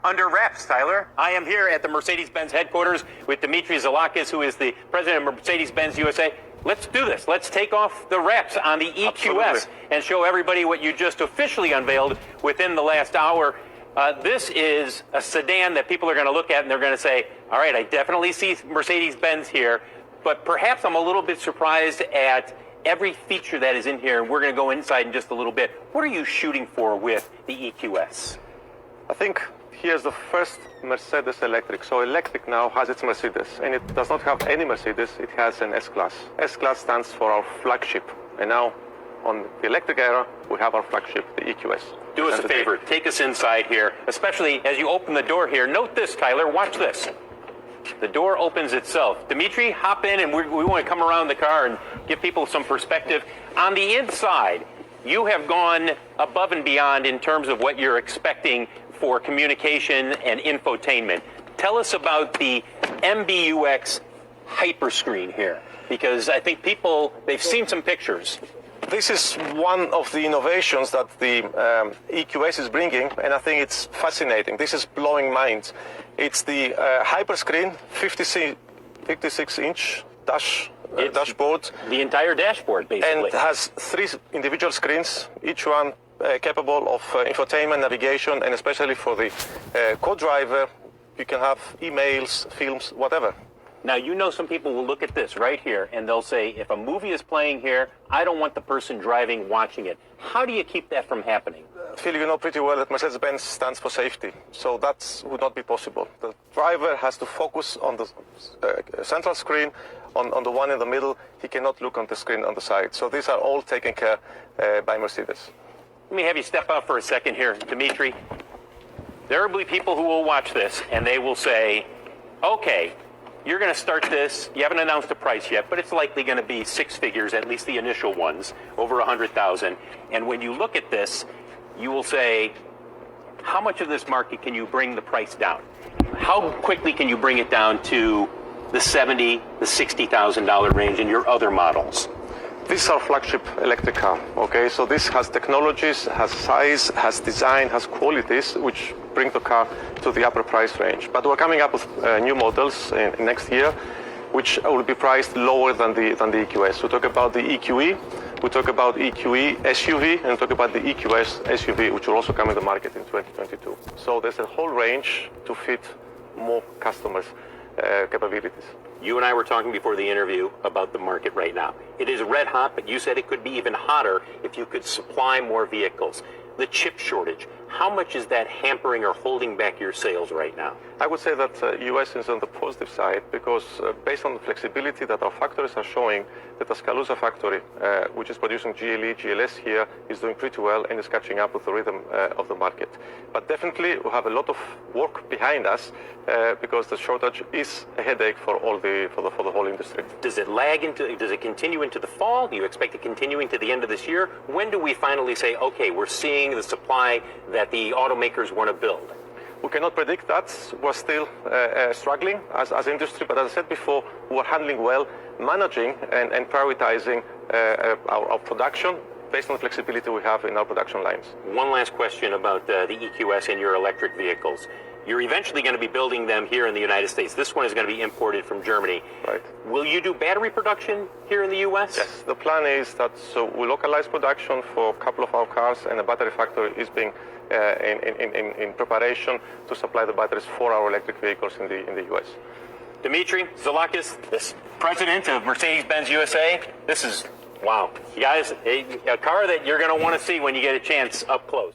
under wraps, Tyler. I am here at the Mercedes-Benz headquarters with Dmitry Zalakis, who is the president of Mercedes-Benz USA. Let's do this. Let's take off the wraps on the EQS Absolutely. and show everybody what you just officially unveiled within the last hour. This is a sedan that people are going to look at and they're going to say, all right, I definitely see Mercedes-Benz here, but perhaps I'm a little bit surprised at every feature that is in here, and we're going to go inside in just a little bit. What are you shooting for with the EQS? I think here's the first Mercedes electric. So electric now has its Mercedes, and it does not have any Mercedes, it has an S-Class. S-Class stands for our flagship, and now on the electric era, we have our flagship, the EQS. Do us a favor, take us inside here, especially as you open the door here. Note this, Tyler, watch this. The door opens itself. Dmitry, hop in, and we want to come around the car and give people some perspective. On the inside, you have gone above and beyond in terms of what you're expecting for communication and infotainment. Tell us about the MBUX hyperscreen here, because I think people, they've seen some pictures. This is one of the innovations that the EQS is bringing, and I think it's fascinating. This is blowing minds. It's the hyperscreen, 56-inch dashboard. The entire dashboard, basically. And has 3 individual screens, each one capable of infotainment, navigation, and especially for the co-driver, you can have emails, films, whatever. Now, you know some people will look at this right here and they'll say, if a movie is playing here, I don't want the person driving watching it. How do you keep that from happening? Phil, you know pretty well that Mercedes-Benz stands for safety, so that would not be possible. The driver has to focus on the central screen, on the one in the middle. He cannot look on the screen on the side. So these are all taken care by Mercedes. Let me have you step out for a second here, Dmitry. There will be people who will watch this and they will say, okay, you're going to start this, you haven't announced a price yet, but it's likely going to be 6 figures, at least the initial ones, over 100,000. And when you look at this, you will say, how much of this market can you bring the price down? How quickly can you bring it down to the $70,000, the $60,000 range in your other models? This is our flagship electric car, okay? So this has technologies, has size, has design, has qualities, which bring the car to the upper price range. But we're coming up with new models in next year, which will be priced lower than the EQS. We talk about the EQE, we talk about EQE SUV, and we talk about the EQS SUV, which will also come in the market in 2022. So there's a whole range to fit more customers' capabilities. You and I were talking before the interview about the market right now. It is red hot, but you said it could be even hotter if you could supply more vehicles. The chip shortage, how much is that hampering or holding back your sales right now? I would say that US is on the positive side because based on the flexibility that our factories are showing, that the Tuscaloosa factory, which is producing GLE, GLS here, is doing pretty well and is catching up with the rhythm of the market. But definitely we have a lot of work behind us because the shortage is a headache for the whole industry. Does it continue into the fall? Do you expect it continuing to the end of this year? When do we finally say, okay, we're seeing the supply that the automakers want to build? We cannot predict that. We're still struggling as industry, but as I said before, we're handling well, managing and prioritizing our production based on the flexibility we have in our production lines. One last question about the EQS and your electric vehicles. You're eventually going to be building them here in the United States. This one is going to be imported from Germany. Right. Will you do battery production here in the U.S.? Yes. The plan is that we localize production for a couple of our cars, and the battery factory is being in preparation to supply the batteries for our electric vehicles in the U.S. Dmitry Zalakis, the president of Mercedes-Benz USA. This is, wow. You guys, a car that you're going to want to see when you get a chance up close.